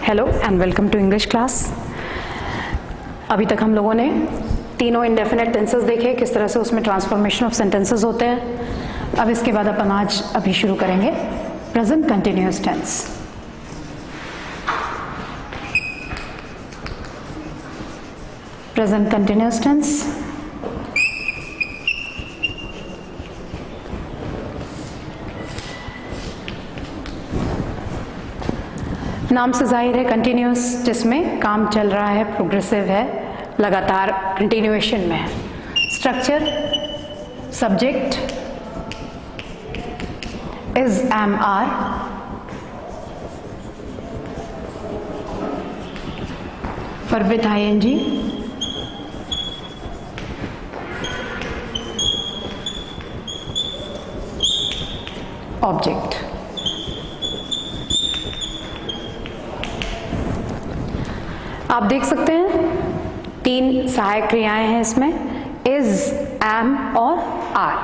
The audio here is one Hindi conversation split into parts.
Hello and welcome to English class. अभी तक हम लोगों ने तीनों इंडेफिनिट टेंसेस देखे, किस तरह से उसमें ट्रांसफॉर्मेशन ऑफ सेंटेंसेस होते हैं। अब इसके बाद अपन आज अभी शुरू करेंगे present continuous tense. Present continuous tense नाम से जाहिर है कंटिन्यूअस, जिसमें काम चल रहा है, प्रोग्रेसिव है, लगातार कंटिन्यूएशन में है। Structure subject is am are, verb with ing, object. आप देख सकते हैं तीन सहायक क्रियाएं हैं इसमें, इज, एम और आर।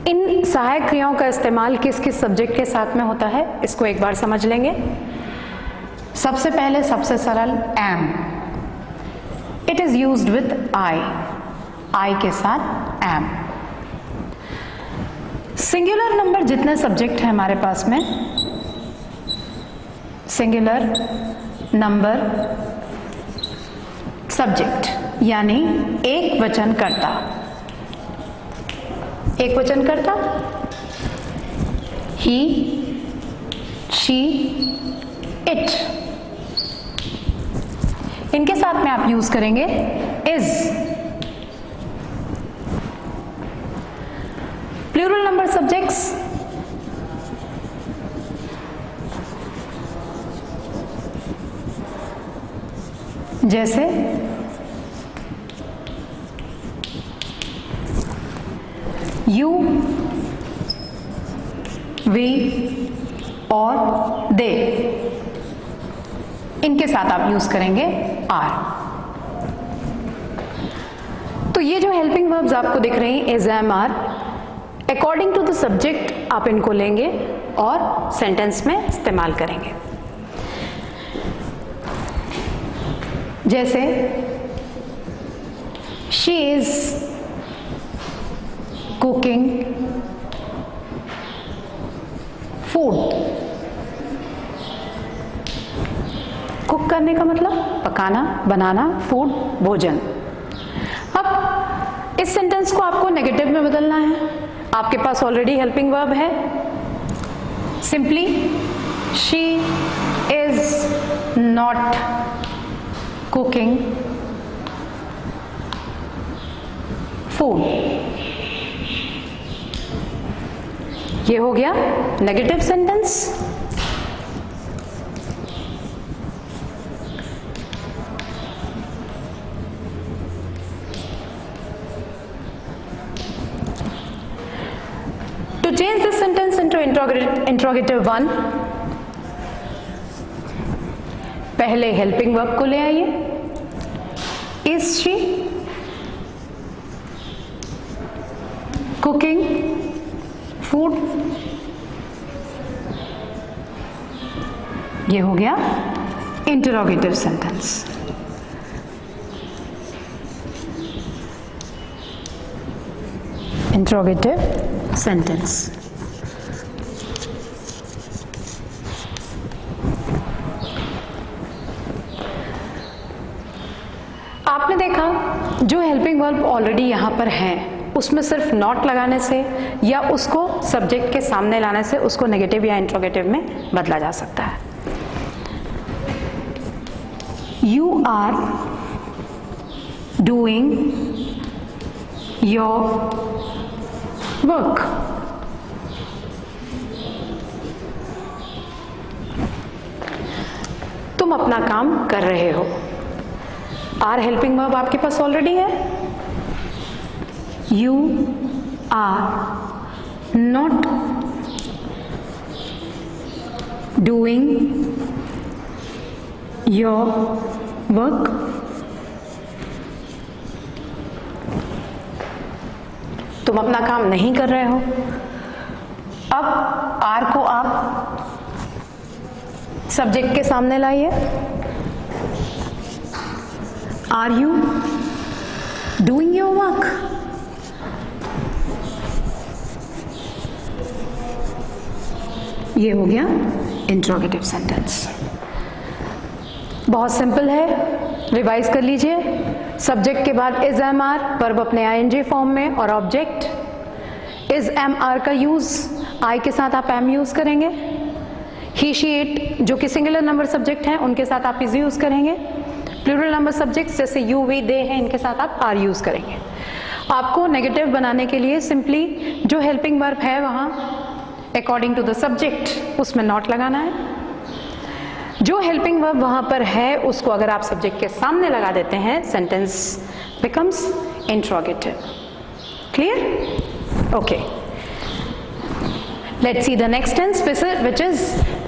इन सहायक क्रियाओं का इस्तेमाल किस किस सब्जेक्ट के साथ में होता है, इसको एक बार समझ लेंगे। सबसे पहले सबसे सरल am, it is used with I, I के साथ एम। सिंगुलर नंबर जितने सब्जेक्ट हैं हमारे पास में, सिंगुलर नंबर सब्जेक्ट यानी एक वचन कर्ता, एक वचन कर्ता ही, शी, इट, इनके साथ में आप यूज करेंगे इज। प्लूरल नंबर सब्जेक्ट्स जैसे यू, वी और दे, इनके साथ आप यूज करेंगे आर। तो ये जो हेल्पिंग वर्ब्स आपको दिख रही हैं is, am, are, according to the subject आप इनको लेंगे और सेंटेंस में इस्तेमाल करेंगे। जैसे she is cooking food. Cook करने का मतलब पकाना, बनाना, फूड भोजन। अब इस सेंटेंस को आपको नेगेटिव में बदलना है। आपके पास ऑलरेडी हेल्पिंग वर्ब है, simply she is not cooking food. ये हो गया negative sentence. To change this sentence into interrogative one, पहले हेल्पिंग वर्ब को ले आइए, इज शी कुकिंग फूड। ये हो गया इंटरोगेटिव सेंटेंस। Interrogative sentence. आपने देखा जो हेल्पिंग वर्ब ऑलरेडी यहां पर है, उसमें सिर्फ नॉट लगाने से या उसको सब्जेक्ट के सामने लाने से उसको नेगेटिव या इंट्रोगेटिव में बदला जा सकता है। You are doing your work. तुम अपना काम कर रहे हो। आर हेल्पिंग वर्ब आपके पास ऑलरेडी है। You are not doing your work. तुम अपना काम नहीं कर रहे हो। अब आर को आप सब्जेक्ट के सामने लाइए। Are you doing your work? ये हो गया इंट्रोगेटिव सेंटेंस। बहुत सिंपल है, रिवाइज कर लीजिए। सब्जेक्ट के बाद इज एम आर, वर्ब अपने आईएनजी फॉर्म में, और ऑब्जेक्ट। इज एम आर का यूज आई के साथ आप एम यूज करेंगे। ही शी इट जो कि सिंगुलर नंबर सब्जेक्ट हैं उनके साथ आप इज यूज करेंगे। प्लूरल नंबर सब्जेक्ट्स जैसे यू वी दे हैं इनके साथ आप आर यूज करेंगे। आपको नेगेटिव बनाने के लिए सिंपली जो हेल्पिंग वर्ब है वहां अकॉर्डिंग टू द सब्जेक्ट उसमें नॉट लगाना है। जो हेल्पिंग वर्ब वहां पर है उसको अगर आप सब्जेक्ट के सामने लगा देते हैं sentence becomes interrogative. Clear? Okay, let's see the next tense which is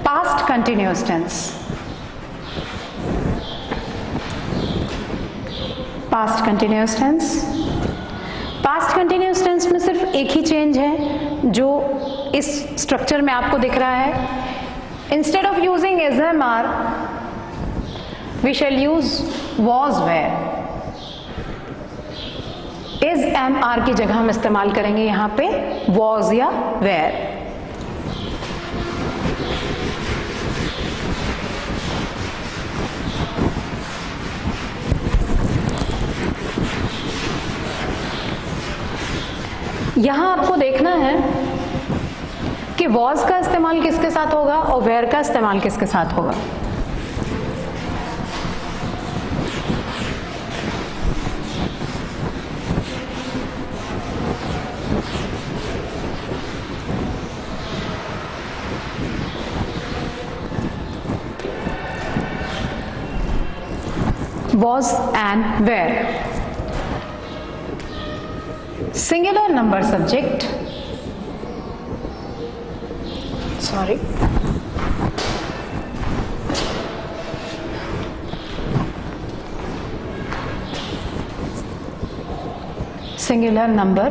past continuous tense. Past continuous tense, past continuous tense में सिर्फ एक ही चेंज है जो इस स्ट्रक्चर में आपको दिख रहा है। Instead of using is am are, we shall use was were. Is am are की जगह हम इस्तेमाल करेंगे यहाँ पे was या were। यहाँ आपको देखना है कि was का इस्तेमाल किसके साथ होगा और where का इस्तेमाल किसके साथ होगा। was and where। singular number subject, sorry, singular number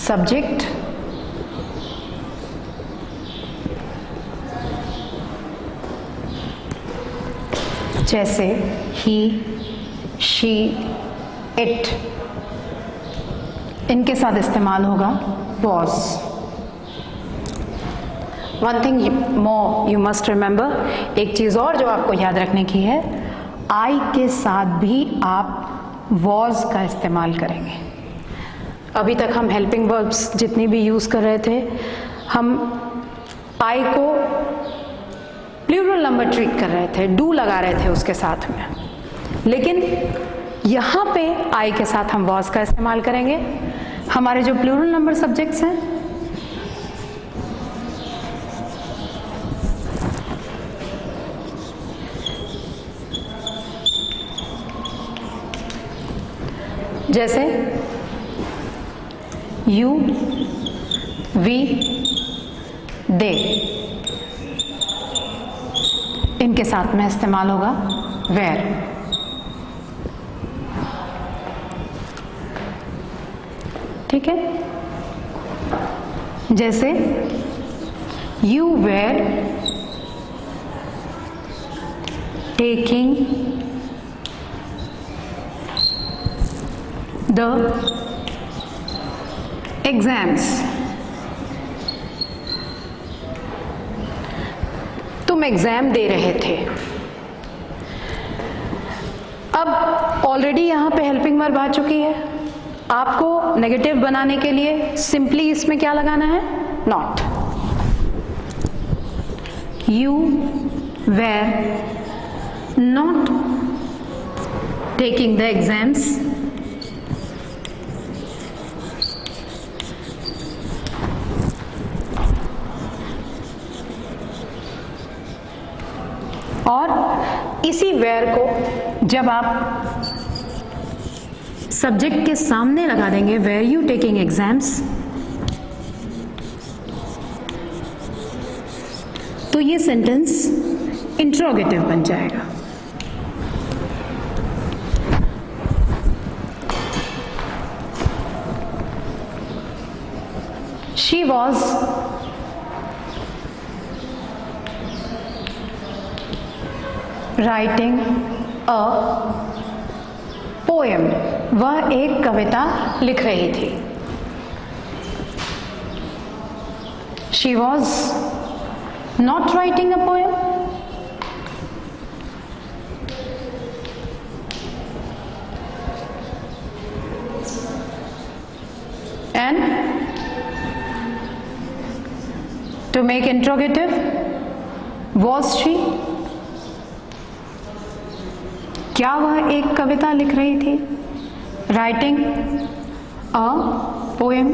subject जैसे he, she, it, इनके साथ इस्तेमाल होगा was। One thing more you must remember, एक चीज और जो आपको याद रखने की है, I के साथ भी आप was का इस्तेमाल करेंगे। अभी तक हम हेल्पिंग वर्ब्स जितनी भी यूज कर रहे थे हम I को प्लूरल नंबर ट्रीट कर रहे थे, डू लगा रहे थे उसके साथ में, लेकिन यहाँ पे I के साथ हम was का इस्तेमाल करेंगे। हमारे जो प्लूरल नंबर सब्जेक्ट्स हैं जैसे you, we, they, इनके साथ में इस्तेमाल होगा where। ठीक है, जैसे you were taking the exams, तुम एग्जाम दे रहे थे। अब ऑलरेडी यहां पे हेल्पिंग वर्ब आ चुकी है, आपको नेगेटिव बनाने के लिए सिंपली इसमें क्या लगाना है, not. You were not taking the exams और इसी वेयर को जब आप सब्जेक्ट के सामने लगा देंगे, वेयर यू टेकिंग एग्जाम्स, तो ये सेंटेंस इंट्रोगेटिव बन जाएगा। She was writing a poem, वह एक कविता लिख रही थी। She was not writing a poem. And to make interrogative, was she? क्या वह एक कविता लिख रही थी? Writing a poem.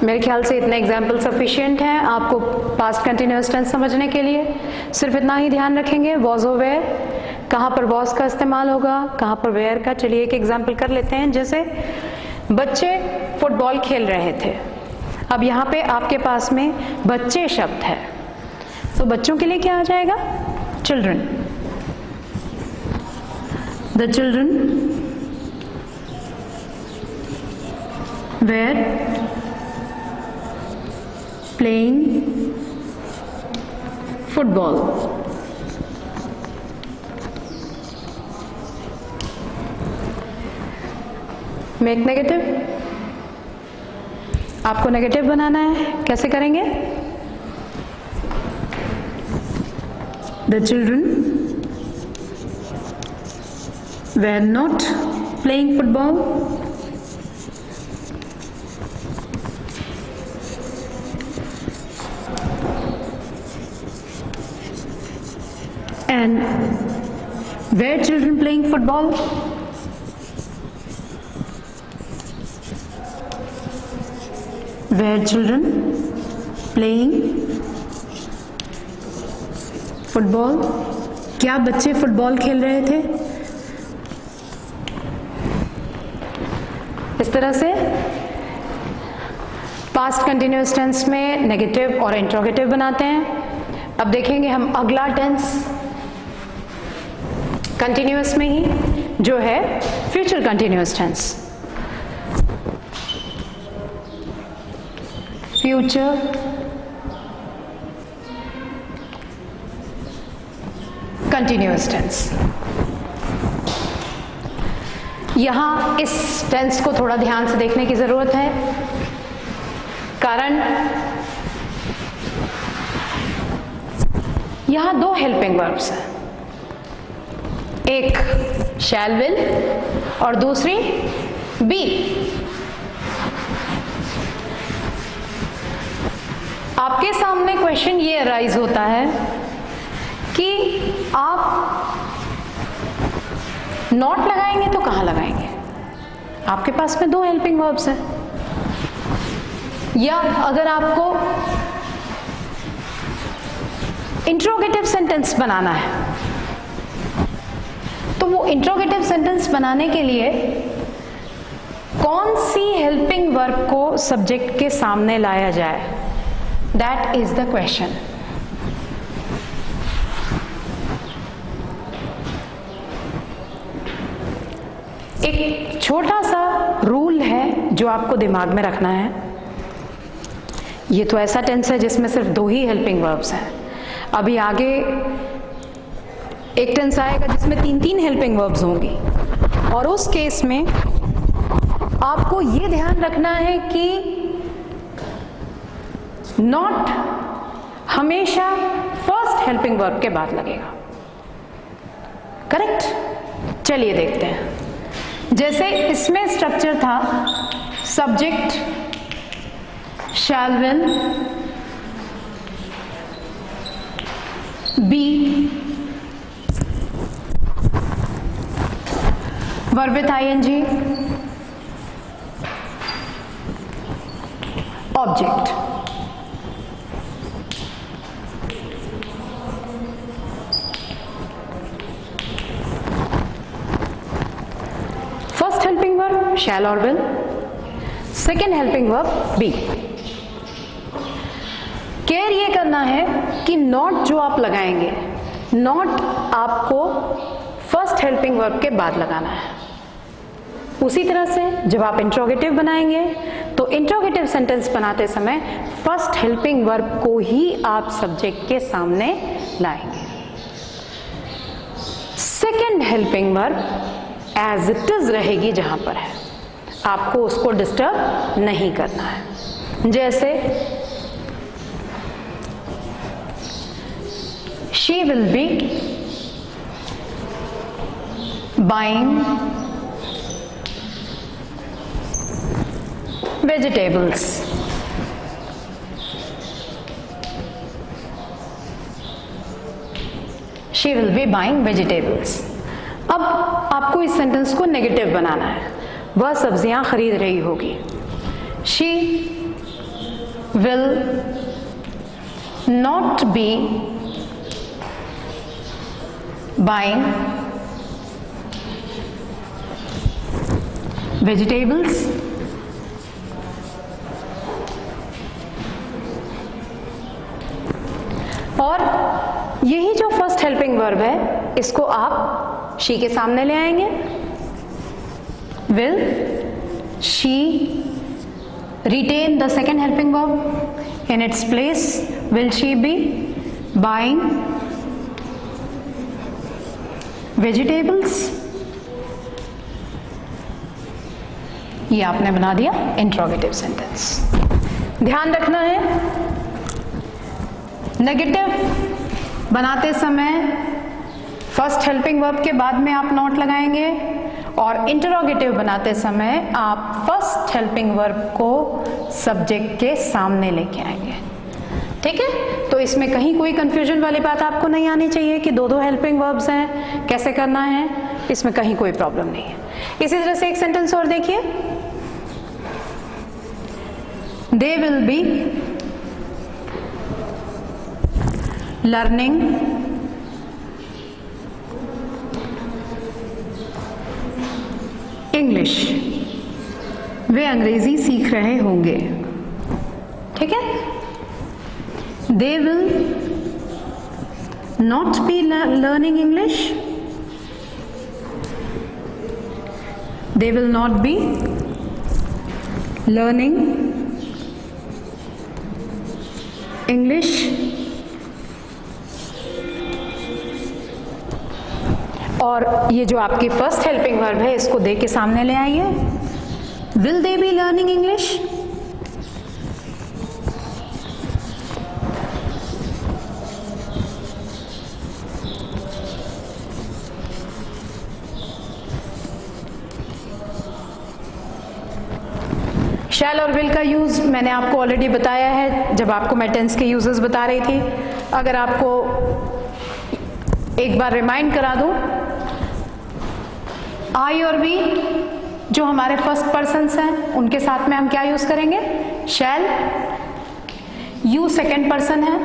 मेरे ख्याल से इतने एग्जाम्पल सफिशिएंट हैं आपको पास्ट कंटिन्यूअस टेंस समझने के लिए। सिर्फ इतना ही ध्यान रखेंगे, वॉज और वेयर, कहाँ पर वॉज का इस्तेमाल होगा, कहाँ पर वेयर का। चलिए एक एग्जाम्पल कर लेते हैं। जैसे बच्चे फुटबॉल खेल रहे थे। अब यहाँ पे आपके पास में बच्चे शब्द है, तो बच्चों के लिए क्या आ जाएगा? Children. The children were playing football. Make negative. आपको नेगेटिव बनाना है, कैसे करेंगे? The children were not playing football. And were children playing football? Were children playing football? क्या बच्चे फुटबॉल खेल रहे थे? इस तरह से पास्ट कंटिन्यूअस टेंस में नेगेटिव और इंट्रोगेटिव बनाते हैं। अब देखेंगे हम अगला टेंस कंटिन्यूअस में ही, जो है future continuous tense. Future continuous tense. यहां इस टेंस को थोड़ा ध्यान से देखने की जरूरत है, कारण यहां दो हेल्पिंग वर्ब्स हैं, एक शैल विल और दूसरी बी। आपके सामने क्वेश्चन ये अराइज होता है कि आप नॉट लगाएंगे तो कहां लगाएंगे? आपके पास में दो हेल्पिंग वर्ब्स हैं। या अगर आपको इंट्रोगेटिव सेंटेंस बनाना है, तो वो इंट्रोगेटिव सेंटेंस बनाने के लिए कौन सी हेल्पिंग वर्ब को सब्जेक्ट के सामने लाया जाए, दैट इज द क्वेश्चन। एक छोटा सा रूल है जो आपको दिमाग में रखना है। ये तो ऐसा टेंस है जिसमें सिर्फ दो ही हेल्पिंग वर्ब्स हैं। अभी आगे एक टेंस आएगा जिसमें तीन तीन हेल्पिंग वर्ब्स होंगी, और उस केस में आपको ये ध्यान रखना है कि नॉट हमेशा फर्स्ट हेल्पिंग वर्ब के बाद लगेगा। करेक्ट? चलिए देखते हैं। जैसे इसमें स्ट्रक्चर था subject shall will, be verb with ING, object. First helping verb shall और will, second helping verb be. Care ये करना है कि नॉट जो आप लगाएंगे, नॉट आपको फर्स्ट हेल्पिंग वर्ब के बाद लगाना है। उसी तरह से जब आप इंट्रोगेटिव बनाएंगे तो तो इंट्रोगेटिव सेंटेंस बनाते समय फर्स्ट हेल्पिंग वर्ब को ही आप सब्जेक्ट के सामने लाएंगे। Second helping verb as it is रहेगी जहां पर है, आपको उसको डिस्टर्ब नहीं करना है। जैसे she will be buying vegetables. She will be buying vegetables. अब आपको इस सेंटेंस को नेगेटिव बनाना है, वह सब्जियां खरीद रही होगी। She will not B buying vegetables. और यही जो फर्स्ट हेल्पिंग वर्ब है, इसको आप शी के सामने ले आएंगे। Will she retain the second helping verb in its place? Will she be buying vegetables? ये आपने बना दिया इंट्रोगेटिव सेंटेंस। ध्यान रखना है, नेगेटिव बनाते समय फर्स्ट हेल्पिंग वर्ब के बाद में आप नॉट लगाएंगे, और इंटरोगेटिव बनाते समय आप फर्स्ट हेल्पिंग वर्ब को सब्जेक्ट के सामने लेके आएंगे। ठीक है, तो इसमें कहीं कोई कंफ्यूजन वाली बात आपको नहीं आनी चाहिए कि दो हेल्पिंग वर्ब्स हैं, कैसे करना है, इसमें कहीं कोई प्रॉब्लम नहीं है। इसी तरह से एक सेंटेंस और देखिए, they will be learning English. वे अंग्रेजी सीख रहे होंगे। ठीक है, they will not be learning English. They will not be learning English. और ये जो आपकी फर्स्ट हेल्पिंग वर्ब है, इसको दे के सामने ले आइए। Will they be learning English? Shall और विल का यूज मैंने आपको ऑलरेडी बताया है जब आपको मैं टेंस के यूजेस बता रही थी। अगर आपको एक बार रिमाइंड करा दूं, आई और वी जो हमारे फर्स्ट पर्सन्स हैं, उनके साथ में हम क्या यूज करेंगे? शैल। यू सेकेंड पर्सन है,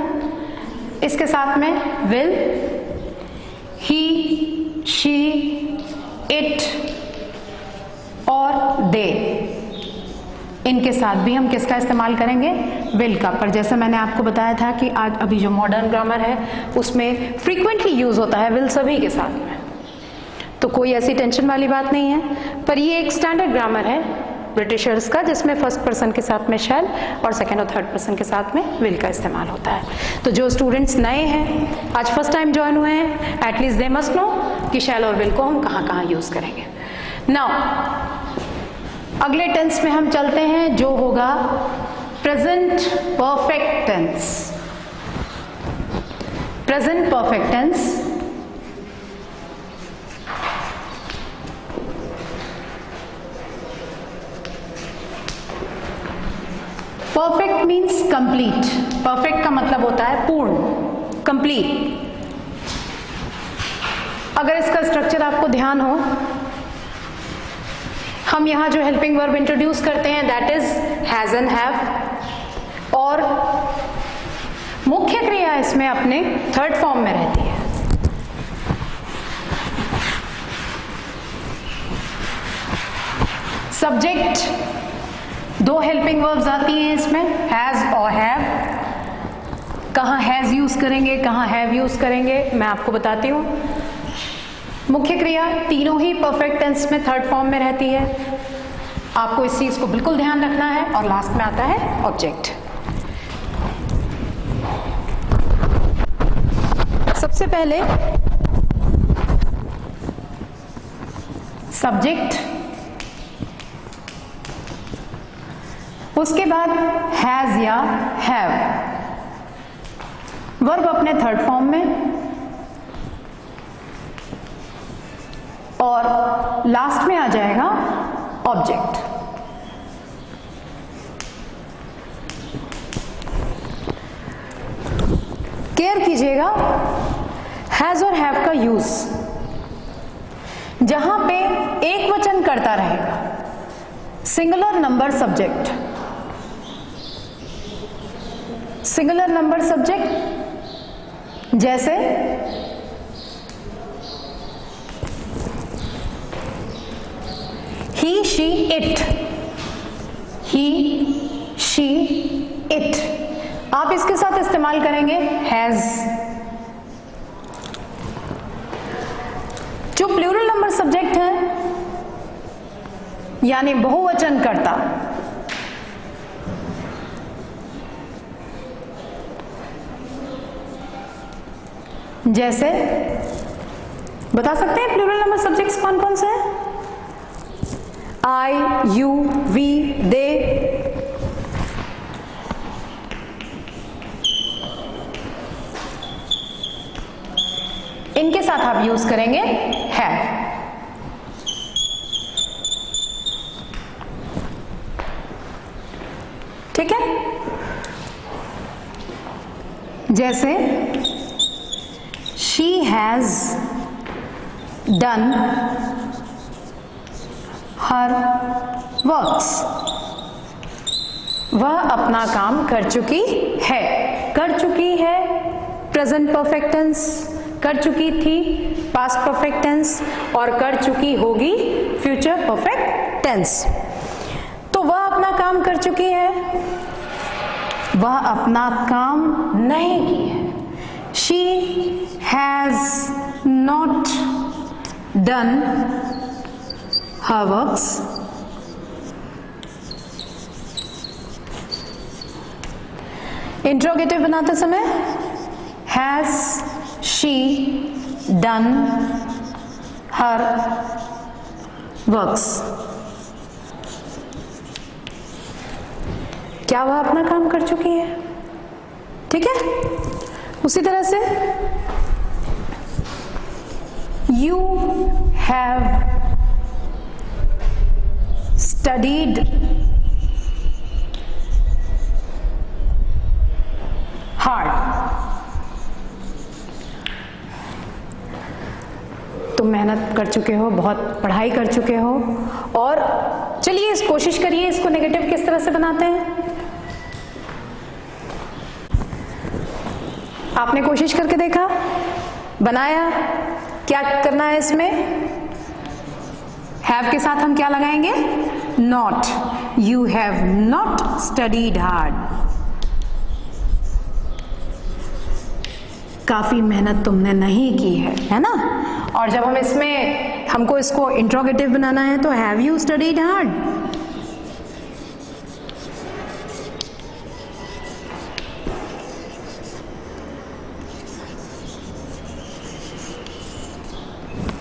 इसके साथ में विल, ही, शी, इट और दे, इनके साथ भी हम किसका इस्तेमाल करेंगे? विल का। पर जैसे मैंने आपको बताया था कि आज अभी जो मॉडर्न ग्रामर है उसमें फ्रीक्वेंटली यूज होता है विल सभी के साथ में, तो कोई ऐसी टेंशन वाली बात नहीं है। पर ये एक स्टैंडर्ड ग्रामर है ब्रिटिशर्स का, जिसमें फर्स्ट पर्सन के साथ में शैल और सेकेंड और थर्ड पर्सन के साथ में विल का इस्तेमाल होता है। तो जो स्टूडेंट्स नए हैं, आज फर्स्ट टाइम ज्वाइन हुए हैं, एटलीस्ट दे मस्ट नो कि शैल और विल को हम कहाँ कहाँ यूज करेंगे। नाउ अगले टेंस में हम चलते हैं जो होगा present perfect tense. Present perfect tense perfect means complete. Perfect का मतलब होता है पूर्ण, कंप्लीट। अगर इसका स्ट्रक्चर आपको ध्यान हो, हम यहां जो हेल्पिंग वर्ब इंट्रोड्यूस करते हैं that is has and have, और मुख्य क्रिया इसमें अपने थर्ड फॉर्म में रहती है। सब्जेक्ट दो हेल्पिंग वर्ब्स आती हैं इसमें, हैज और हैव। कहाँ हैज यूज करेंगे, कहाँ हैव यूज करेंगे, मैं आपको बताती हूँ। मुख्य क्रिया तीनों ही परफेक्ट टेंस में थर्ड फॉर्म में रहती है। आपको इस चीज को बिल्कुल ध्यान रखना है। और लास्ट में आता है ऑब्जेक्ट। सबसे पहले सब्जेक्ट, उसके बाद हैज या हैव, वर्ब अपने थर्ड फॉर्म में, और लास्ट में आ जाएगा ऑब्जेक्ट। केयर कीजिएगा हैज और हैव का यूज जहां पे एक वचन करता रहेगा, singular number subject, singular number subject जैसे he, she, it, he, she, it. आप इसके साथ इस्तेमाल करेंगे हैज। जो प्लूरल नंबर सब्जेक्ट है यानी बहुवचन कर्ता, जैसे बता सकते हैं प्लूरल नंबर सब्जेक्ट्स कौन कौन से हैं? I, you, we, they। इनके साथ आप यूज करेंगे have। ठीक है, जैसे she has done her works, वह अपना काम कर चुकी है। कर चुकी है प्रेजेंट परफेक्ट टेंस, कर चुकी थी पास्ट परफेक्ट टेंस, और कर चुकी होगी फ्यूचर परफेक्ट टेंस। तो वह अपना काम कर चुकी है, वह अपना काम नहीं की है। She has not done her works। Interrogative बनाते समय has she done her works, क्या वह अपना काम कर चुकी है? ठीक है, उसी तरह से यू हैव studied hard। तुम मेहनत कर चुके हो, बहुत पढ़ाई कर चुके हो। और चलिए इस कोशिश करिए इसको नेगेटिव किस तरह से बनाते हैं। आपने कोशिश करके देखा, बनाया, क्या करना है इसमें? हैव के साथ हम क्या लगाएंगे? Not. You have not studied hard. काफी मेहनत तुमने नहीं की है ना। और जब हम इसमें हमको इसको इंट्रोगेटिव बनाना है तो हैव यू स्टडीड हार्ड।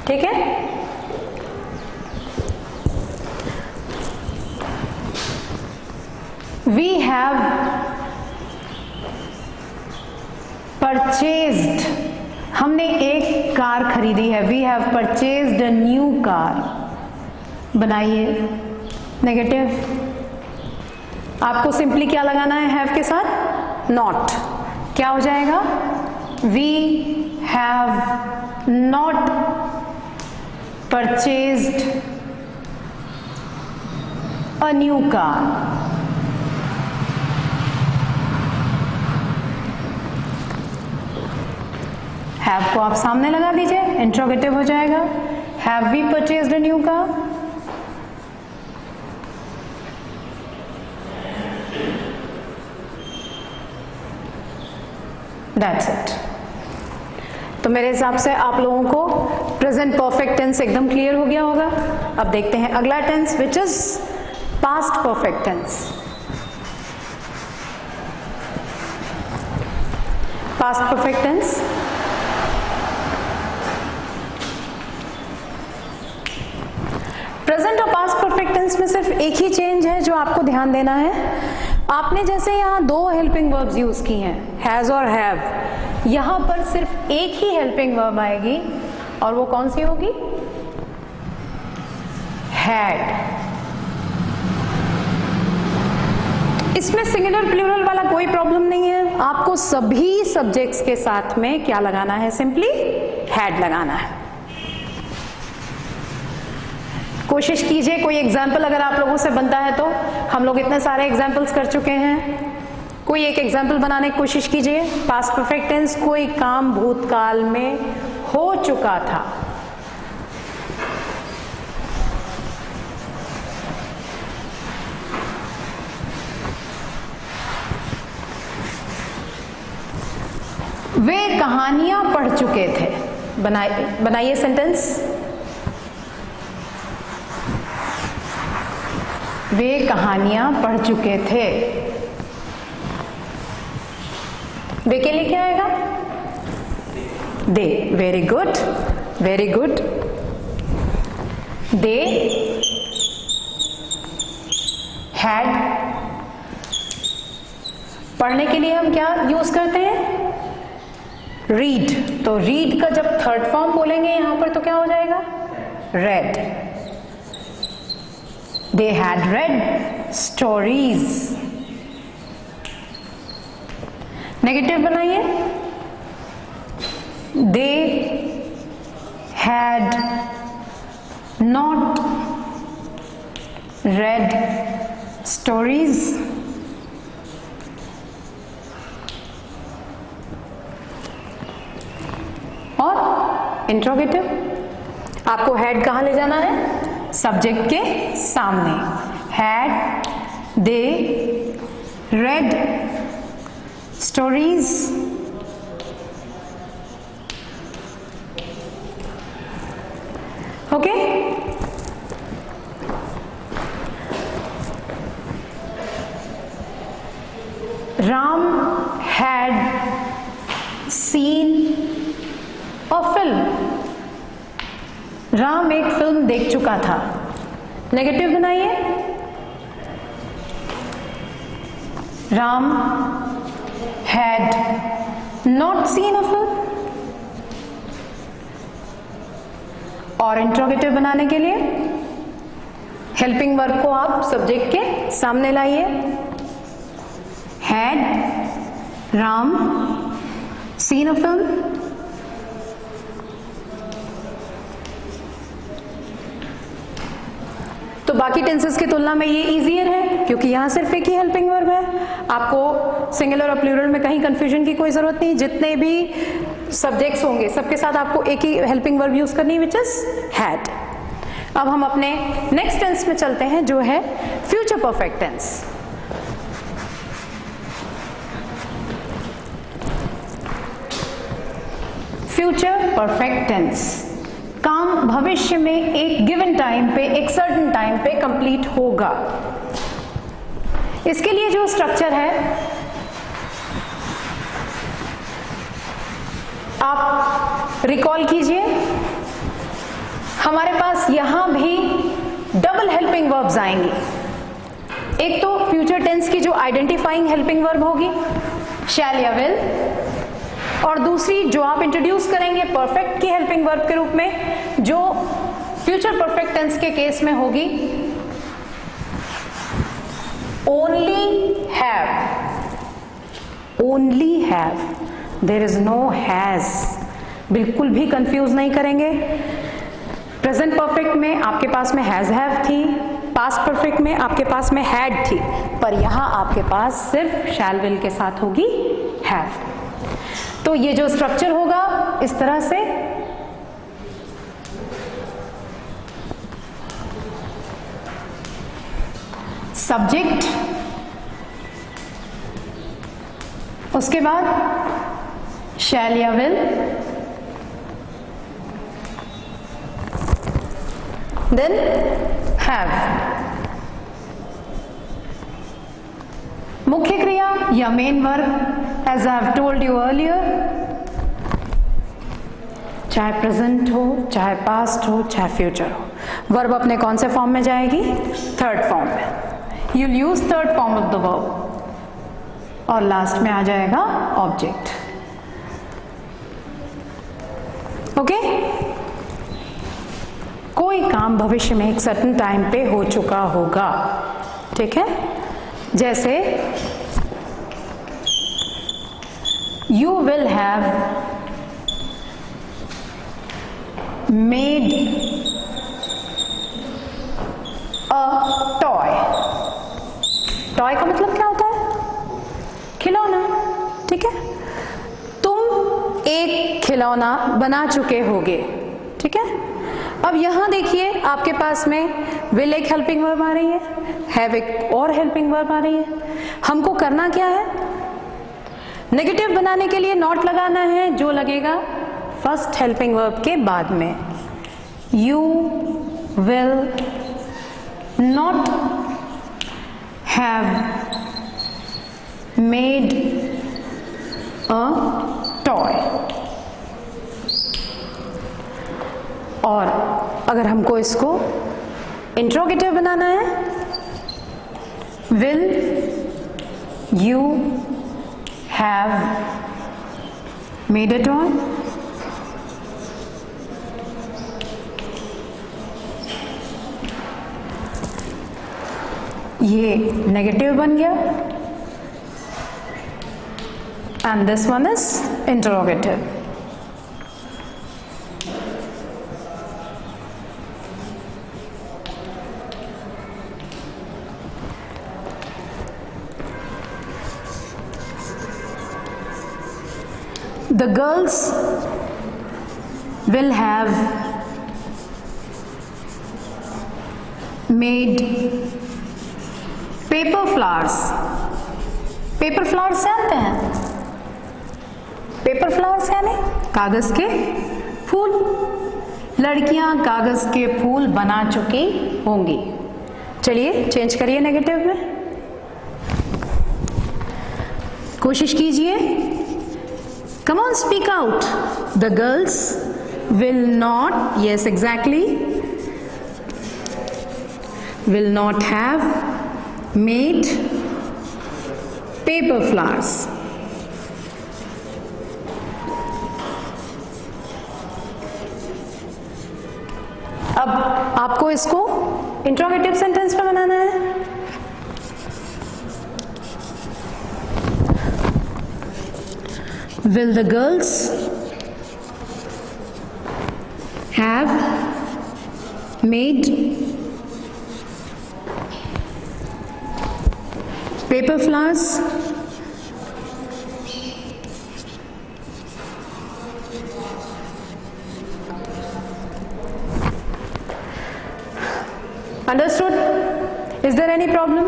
ठीक है, we have purchased, हमने एक कार खरीदी है। we have purchased a new car। बनाइए नेगेटिव। आपको सिंपली क्या लगाना है हैव के साथ? नॉट। क्या हो जाएगा? we have not purchased a new car। Have को आप सामने लगा दीजिए, इंट्रोगेटिव हो जाएगा। Have we purchased a new car? That's it. तो मेरे हिसाब से आप लोगों को प्रेजेंट परफेक्ट टेंस एकदम क्लियर हो गया होगा। अब देखते हैं अगला tense which is past perfect tense, past perfect tense, present और पास्ट परफेक्ट टेंस में सिर्फ एक ही चेंज है जो आपको ध्यान देना है। आपने जैसे यहाँ दो हेल्पिंग वर्ब्स यूज की हैं, हैज और हैव, यहाँ पर सिर्फ एक ही हेल्पिंग वर्ब आएगी और वो कौन सी होगी? हैड। इसमें सिंगुलर प्लूरल वाला कोई प्रॉब्लम नहीं है, आपको सभी सब्जेक्ट्स के साथ में क्या लगाना है? सिंपली हैड लगाना है। कोशिश कीजिए कोई एग्जाम्पल अगर आप लोगों से बनता है तो, हम लोग इतने सारे एग्जाम्पल्स कर चुके हैं, कोई एक एग्जाम्पल बनाने की कोशिश कीजिए। पास्ट परफेक्ट टेंस, कोई काम भूतकाल में हो चुका था, वे कहानियां पढ़ चुके थे। बनाइए सेंटेंस, वे कहानियां पढ़ चुके थे। वे के लिए क्या आएगा? They. Very good, very good. They had. पढ़ने के लिए हम क्या यूज करते हैं? रीड। तो रीड का जब थर्ड फॉर्म बोलेंगे यहां पर तो क्या हो जाएगा? Red. They had read stories. Negative बनाइए, they had not read stories. और इंट्रोगेटिव, आपको हैड कहाँ ले जाना है? सब्जेक्ट के सामने। Had they red stories. Okay, Ram had seen a film. Ram एक फिल्म देख चुका था। नेगेटिव बनाइए, Ram had not seen a film. और इंट्रोगेटिव बनाने के लिए हेल्पिंग वर्ब को आप सब्जेक्ट के सामने लाइए। Had Ram seen a film. तो बाकी टेंसेस की तुलना में ये इजियर है क्योंकि यहाँ सिर्फ एक ही हेल्पिंग वर्ब है। आपको सिंगुलर और प्लूरल में कहीं कंफ्यूजन की कोई जरूरत नहीं। जितने भी सब्जेक्ट्स होंगे सबके साथ आपको एक ही हेल्पिंग वर्ब यूज करनी है, विच इज हैड। अब हम अपने नेक्स्ट टेंस में चलते हैं जो है future perfect tense. Future perfect tense, काम भविष्य में एक गिवन टाइम पे, एक सर्टेन टाइम पे कंप्लीट होगा। इसके लिए जो स्ट्रक्चर है आप रिकॉल कीजिए। हमारे पास यहां भी डबल हेल्पिंग वर्ब्स आएंगी। एक तो फ्यूचर टेंस की जो आइडेंटिफाइंग हेल्पिंग वर्ब होगी शैल या विल, और दूसरी जो आप इंट्रोड्यूस करेंगे परफेक्ट की हेल्पिंग वर्ब के रूप में, जो फ्यूचर परफेक्ट टेंस के केस में होगी only have. Only have, there is no has. बिल्कुल भी कंफ्यूज नहीं करेंगे। प्रेजेंट परफेक्ट में आपके पास में हैज हैव थी, पास्ट परफेक्ट में आपके पास में हैड थी, पर यहां आपके पास सिर्फ शैल विल के साथ होगी हैव। तो ये जो स्ट्रक्चर होगा इस तरह से, सब्जेक्ट, उसके बाद शैल या विल, देन हैव। मुख्य क्रिया या main verb, as I have told you earlier, चाहे प्रेजेंट हो, चाहे पास्ट हो, चाहे फ्यूचर हो, वर्ब अपने कौन से फॉर्म में जाएगी? थर्ड फॉर्म में। You'll use third form of the verb और लास्ट में आ जाएगा ऑब्जेक्ट। ओके? कोई काम भविष्य में एक सर्टेन टाइम पे हो चुका होगा, ठीक है? जैसे you will have made a toy. Toy का मतलब क्या होता है? खिलौना, ठीक है? तुम एक खिलौना बना चुके होगे, ठीक है? अब यहां देखिए आपके पास में विल एक हेल्पिंग वर्ब आ रही है, हैव एक और हेल्पिंग वर्ब आ रही है। हमको करना क्या है? नेगेटिव बनाने के लिए नॉट लगाना है, जो लगेगा फर्स्ट हेल्पिंग वर्ब के बाद में। You will not have made a toy. और अगर हमको इसको इंट्रोगेटिव बनाना है, will you have made a toy? ये नेगेटिव बन गया and this one is interrogative. The girls will have made paper flowers. Paper flowers जानते हैं? पेपर फ्लावर्स यानी कागज के फूल। लड़कियां कागज के फूल बना चुकी होंगी। चलिए चेंज करिए नेगेटिव में, कोशिश कीजिए। Come on, speak out. The girls will not, yes, exactly, will not have made paper flowers. अब आपको इसको इंट्रोगेटिव सेंटेंस में बनाना है। Will the girls have made paper flowers? Understood? Is there any problem?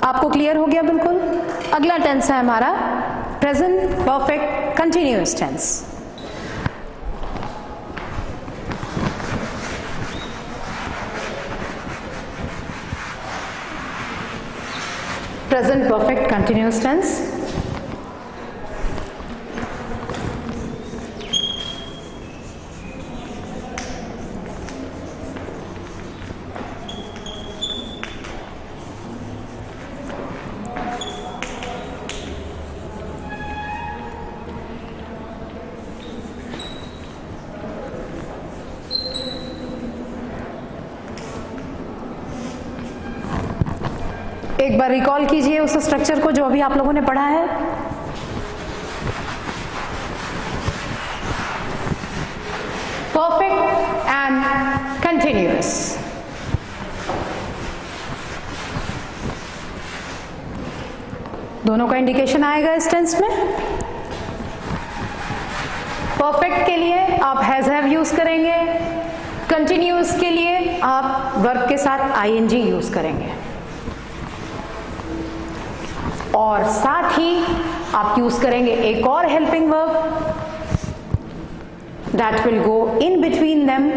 आपको क्लियर हो गया बिल्कुल? अगला टेंस है हमारा present perfect continuous tense. Present perfect continuous tense एक बार रिकॉल कीजिए उस स्ट्रक्चर को जो अभी आप लोगों ने पढ़ा है। Perfect and continuous. दोनों का इंडिकेशन आएगा इस टेंस में। परफेक्ट के लिए आप हैज हैव यूज करेंगे, कंटिन्यूअस के लिए आप वर्ब के साथ आईएनजी यूज करेंगे, और साथ ही आप यूज करेंगे एक और helping verb that will go in between them,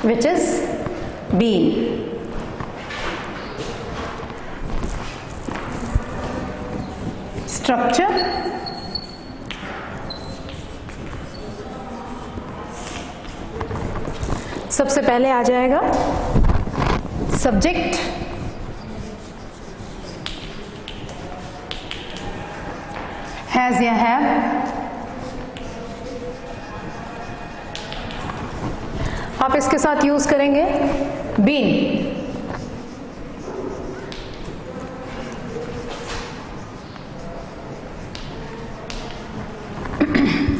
which is been. Structure, सबसे पहले आ जाएगा सब्जेक्ट, हैज या हैव, आप इसके साथ यूज करेंगे बीन,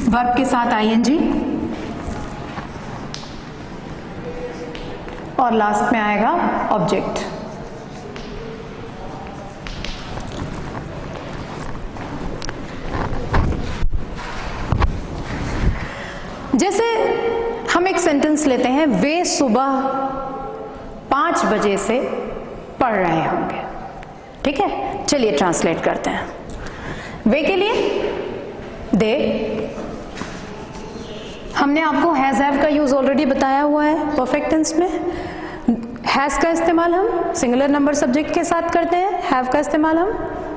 वर्ब के साथ आईएनजी, और लास्ट में आएगा ऑब्जेक्ट। जैसे हम एक सेंटेंस लेते हैं, वे सुबह 5 बजे से पढ़ रहे होंगे, ठीक है। चलिए ट्रांसलेट करते हैं। वे के लिए दे, हमने आपको हैज हैव का यूज ऑलरेडी बताया हुआ है परफेक्ट टेंस में। हैज का इस्तेमाल हम सिंगुलर नंबर सब्जेक्ट के साथ करते हैं, हैव का इस्तेमाल हम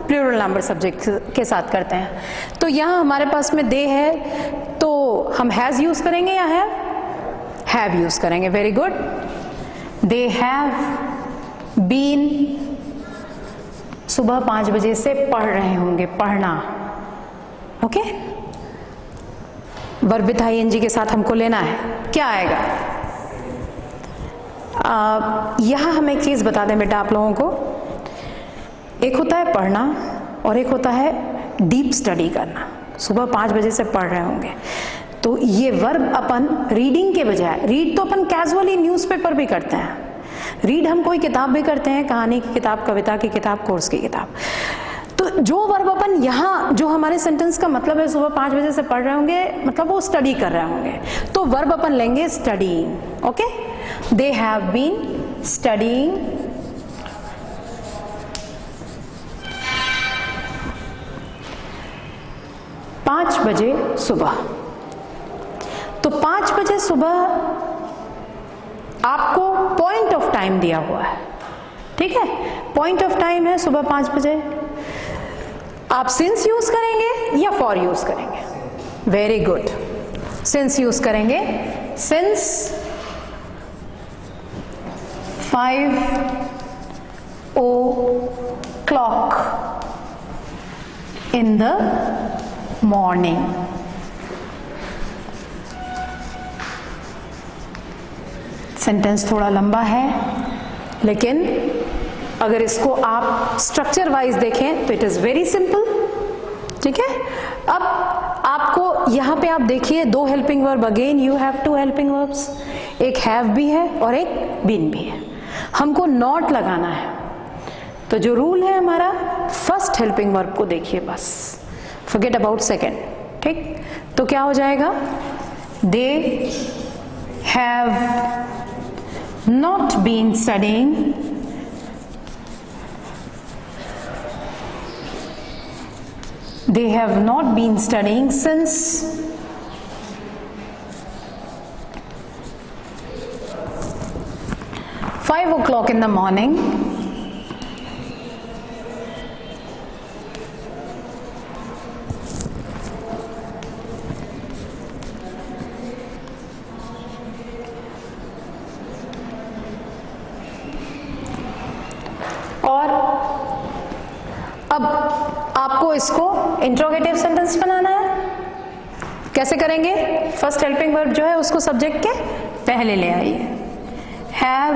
प्लूरल नंबर सब्जेक्ट के साथ करते हैं। तो यहाँ हमारे पास में दे है, तो हम हैज यूज करेंगे या हैव यूज करेंगे। Very good. They have been, सुबह 5 बजे से पढ़ रहे होंगे, पढ़ना, ओके। वर्ब विद आईएनजी के साथ हमको लेना है, क्या आएगा? यहाँ हम एक चीज बता दें बेटा आप लोगों को, एक होता है पढ़ना और एक होता है डीप स्टडी करना। सुबह 5 बजे से पढ़ रहे होंगे, तो ये वर्ब अपन रीडिंग के बजाय, रीड तो अपन कैजुअली न्यूज़पेपर भी करते हैं, रीड हम कोई किताब भी करते हैं, कहानी की किताब, कविता की किताब, कोर्स की किताब। तो जो वर्ब अपन यहाँ, जो हमारे सेंटेंस का मतलब है सुबह 5 बजे से पढ़ रहे होंगे, मतलब वो स्टडी कर रहे होंगे, तो वर्ब अपन लेंगे studying, okay. They have been studying, पाँच बजे सुबह। तो 5 बजे सुबह आपको पॉइंट ऑफ टाइम दिया हुआ है, ठीक है। पॉइंट ऑफ टाइम है सुबह 5 बजे। आप सिंस यूज करेंगे या फॉर यूज करेंगे? वेरी गुड, सिंस यूज करेंगे। Since 5 o'clock in the morning। Sentence थोड़ा लंबा है, लेकिन अगर इसको आप स्ट्रक्चर वाइज देखें तो इट इज वेरी सिंपल, ठीक है। अब आपको यहाँ पे आप देखिए 2 helping verb, again you have 2 helping verbs, एक हैव भी है और एक बीन भी है। हमको नॉट लगाना है, तो जो रूल है हमारा, फर्स्ट हेल्पिंग वर्ब को देखिए बस, फॉरगेट अबाउट सेकेंड, ठीक। तो क्या हो जाएगा? They have not been studying, they have not been studying since 5 o'clock in the morning। और अब आपको इसको इंट्रोगेटिव सेंटेंस बनाना है। कैसे करेंगे? फर्स्ट हेल्पिंग वर्ब जो है उसको सब्जेक्ट के पहले ले आइए। Have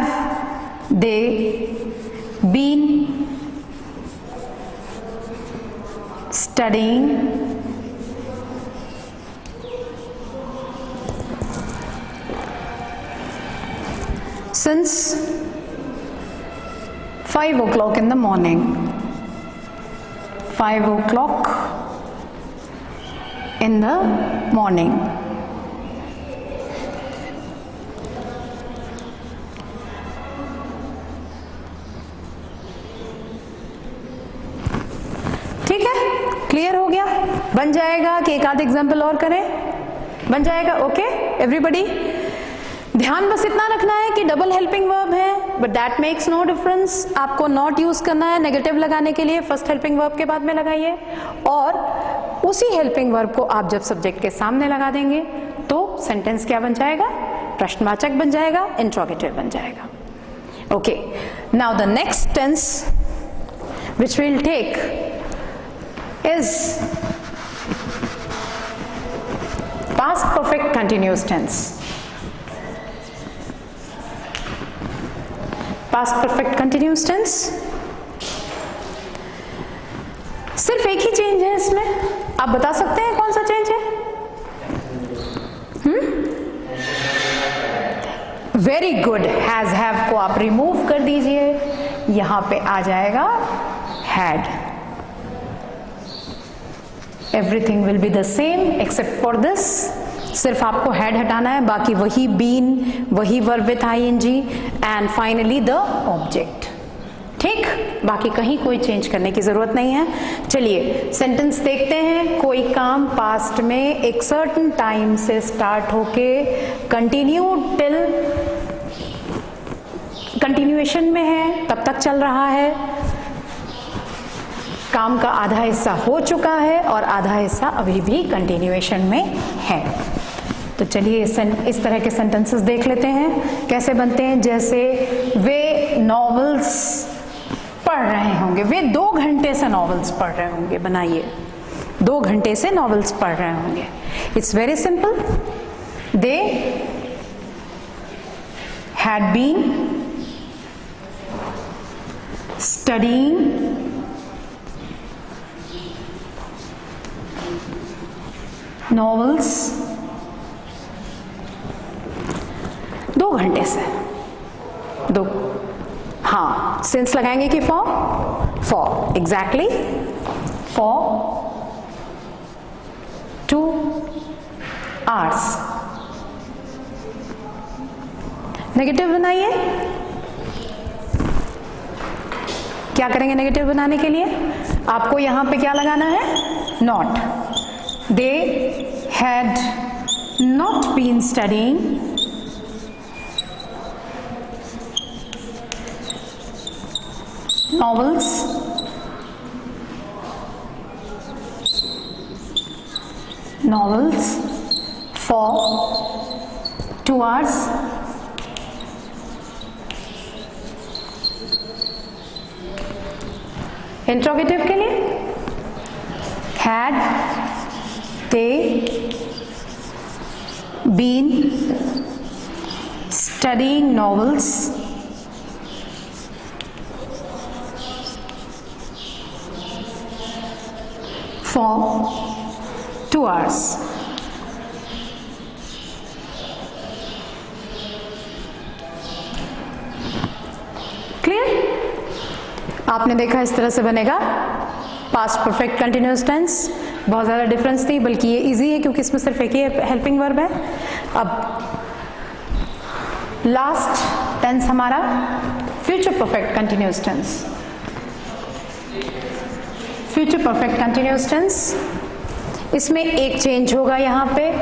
they been studying since 5 o'clock in the morning। 5 o'clock in the morning। ठीक है, क्लियर हो गया? बन जाएगा कि एक आध एग्जाम्पल और करें? बन जाएगा, ओके एवरीबडी। ध्यान बस इतना रखना है कि डबल हेल्पिंग वर्ब है, but that makes no difference. आपको नॉट यूज करना है नेगेटिव लगाने के लिए, फर्स्ट हेल्पिंग वर्ब के बाद में लगाइए, और उसी हेल्पिंग वर्ब को आप जब सब्जेक्ट के सामने लगा देंगे तो सेंटेंस क्या बन जाएगा? प्रश्नवाचक बन जाएगा, इंट्रोगेटिव बन जाएगा। Okay, now the next tense which we'll take is past perfect continuous tense. Past perfect continuous tense, सिर्फ एक ही चेंज है इसमें। आप बता सकते हैं कौन सा चेंज है? वेरी गुड, हैज हैव को आप रिमूव कर दीजिए, यहां पे आ जाएगा had. Everything will be the same except for this. सिर्फ आपको had हटाना है, बाकी वही been, वही verb with ing and finally the object। ठीक, बाकी कहीं कोई चेंज करने की जरूरत नहीं है। चलिए सेंटेंस देखते हैं। कोई काम पास्ट में एक सर्टेन टाइम से स्टार्ट होके कंटिन्यू टिल कंटिन्यूएशन में है, तब तक चल रहा है। काम का आधा हिस्सा हो चुका है और आधा हिस्सा अभी भी कंटिन्यूएशन में है। तो चलिए इस तरह के सेंटेंसेस देख लेते हैं कैसे बनते हैं। जैसे वे नॉवेल्स पढ़ रहे होंगे, वे 2 घंटे से नॉवेल्स पढ़ रहे होंगे। बनाइए, 2 घंटे से नॉवेल्स पढ़ रहे होंगे। It's very simple. They had been studying novels 2 घंटे से। हाँ, सिंस लगाएंगे कि for exactly for 2 hours। Negative बनाइए। क्या करेंगे नेगेटिव बनाने के लिए? आपको यहां पे क्या लगाना है? Not. They had not been studying novels for 2 hours। Interrogative के लिए had they been studying novels for 2 hours। Clear? आपने देखा इस तरह से बनेगा पास्ट परफेक्ट कंटिन्यूअस टेंस। बहुत ज़्यादा डिफरेंस नहीं, बल्कि ये इजी है क्योंकि इसमें सिर्फ एक ही हेल्पिंग वर्ब है। अब लास्ट टेंस हमारा future perfect continuous tense. Future perfect continuous tense, इसमें एक चेंज होगा यहां पे।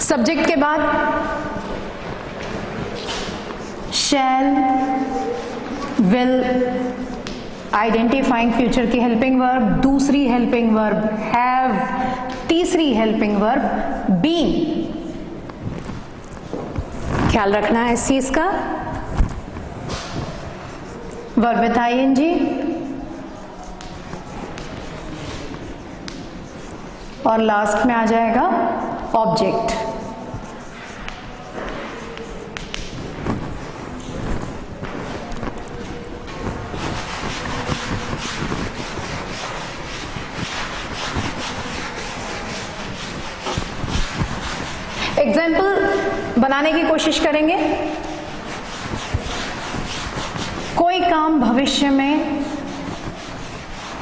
सब्जेक्ट के बाद शैल, विल, आइडेंटिफाइंग फ्यूचर की हेल्पिंग वर्ब, दूसरी हेल्पिंग वर्ब हैव, तीसरी हेल्पिंग वर्ब बीन। ख्याल रखना है इस चीज का। वर्ब विथ आईएनजी और लास्ट में आ जाएगा ऑब्जेक्ट। एग्जाम्पल बनाने की कोशिश करेंगे। कोई काम भविष्य में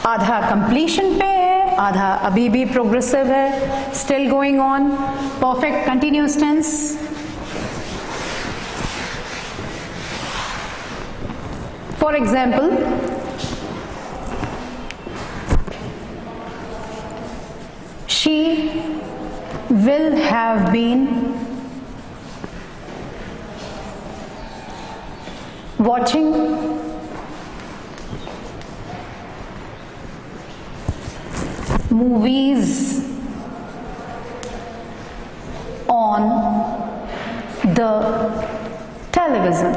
आधा कंप्लीशन पे है, आधा अभी भी प्रोग्रेसिव है, still going on. Perfect continuous tense. For example will have been watching movies on the television.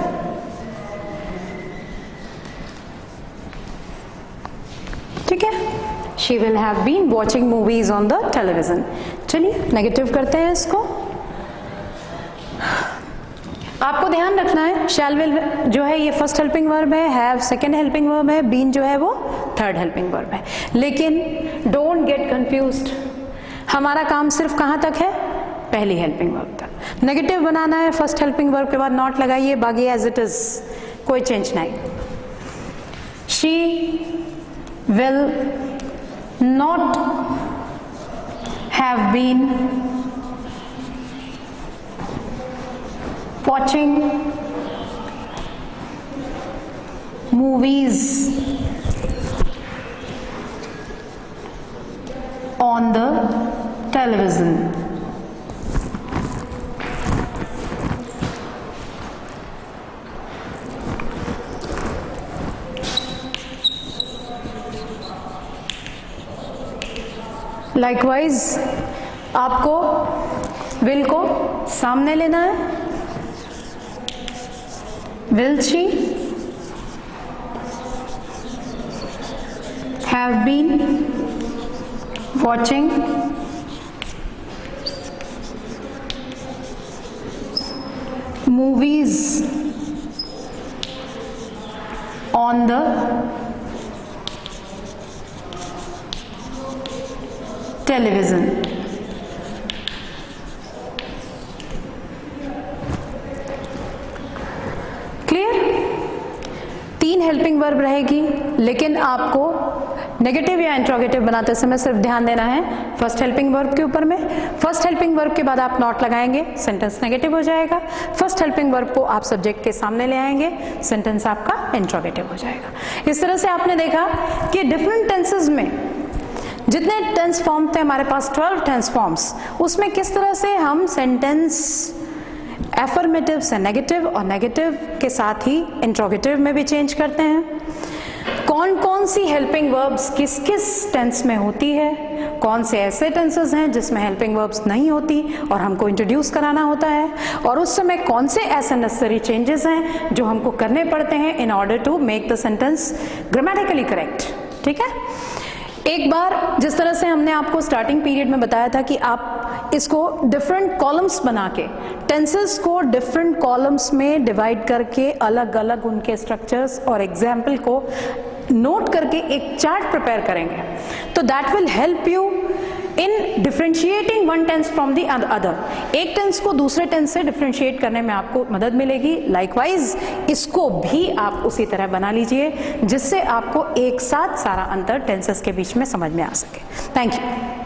ठीक है, she will have been watching movies on the television. चलिए नेगेटिव करते हैं इसको। आपको ध्यान रखना है शैल विल जो है ये फर्स्ट हेल्पिंग वर्ब है, हैव सेकेंड हेल्पिंग वर्ब है, बीन जो है वो थर्ड हेल्पिंग वर्ब है। लेकिन डोंट गेट कंफ्यूज्ड, हमारा काम सिर्फ कहाँ तक है, पहली हेल्पिंग वर्ब तक। नेगेटिव बनाना है, फर्स्ट हेल्पिंग वर्ब के बाद नॉट लगाइए, बाकी एज इट इज, कोई चेंज नहीं। She will not have been watching movies on the television. Likewise आपको विल को सामने लेना है, will she have been watching movies on the television. Clear? तीन हेल्पिंग वर्ब रहेगी, लेकिन आपको नेगेटिव या इंट्रोगेटिव बनाते समय सिर्फ ध्यान देना है फर्स्ट हेल्पिंग वर्ब के ऊपर में। फर्स्ट हेल्पिंग वर्ब के बाद आप नॉट लगाएंगे, सेंटेंस नेगेटिव हो जाएगा। फर्स्ट हेल्पिंग वर्ब को आप सब्जेक्ट के सामने ले आएंगे, सेंटेंस आपका इंट्रोगेटिव हो जाएगा। इस तरह से आपने देखा कि डिफरेंट टेंसेस में जितने टेंस फॉर्म थे हमारे पास 12 टेंस फॉर्म्स, उसमें किस तरह से हम सेंटेंस एफर्मेटिव से नेगेटिव और नेगेटिव के साथ ही इंट्रोगेटिव में भी चेंज करते हैं। कौन कौन सी हेल्पिंग वर्ब्स किस किस टेंस में होती है, कौन से ऐसे टेंसेस हैं जिसमें हेल्पिंग वर्ब्स नहीं होती और हमको इंट्रोड्यूस कराना होता है, और उस समय कौन से ऐसे नेसेसरी चेंजेस हैं जो हमको करने पड़ते हैं in order to make the sentence grammatically correct. ठीक है, एक बार जिस तरह से हमने आपको स्टार्टिंग पीरियड में बताया था कि आप इसको डिफरेंट कॉलम्स बना के, टेंसेस को डिफरेंट कॉलम्स में डिवाइड करके अलग अलग उनके स्ट्रक्चर्स और एग्जाम्पल को नोट करके एक चार्ट प्रिपेयर करेंगे, तो that will help you in differentiating one tense from the other. एक टेंस को दूसरे टेंस से डिफ्रेंशिएट करने में आपको मदद मिलेगी। लाइकवाइज इसको भी आप उसी तरह बना लीजिए जिससे आपको एक साथ सारा अंतर टेंसेस के बीच में समझ में आ सके। Thank you.